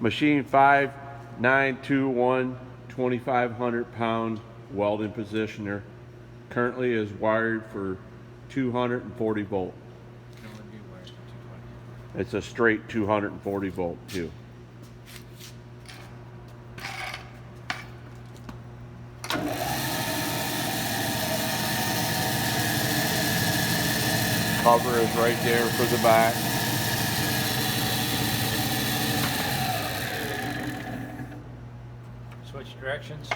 Machine 5921 2,500 pound welding positioner. Currently is wired for 240 volt. Can only be wired for 220. It's a straight 240 volt too. Cover is right there for the back. Switch directions.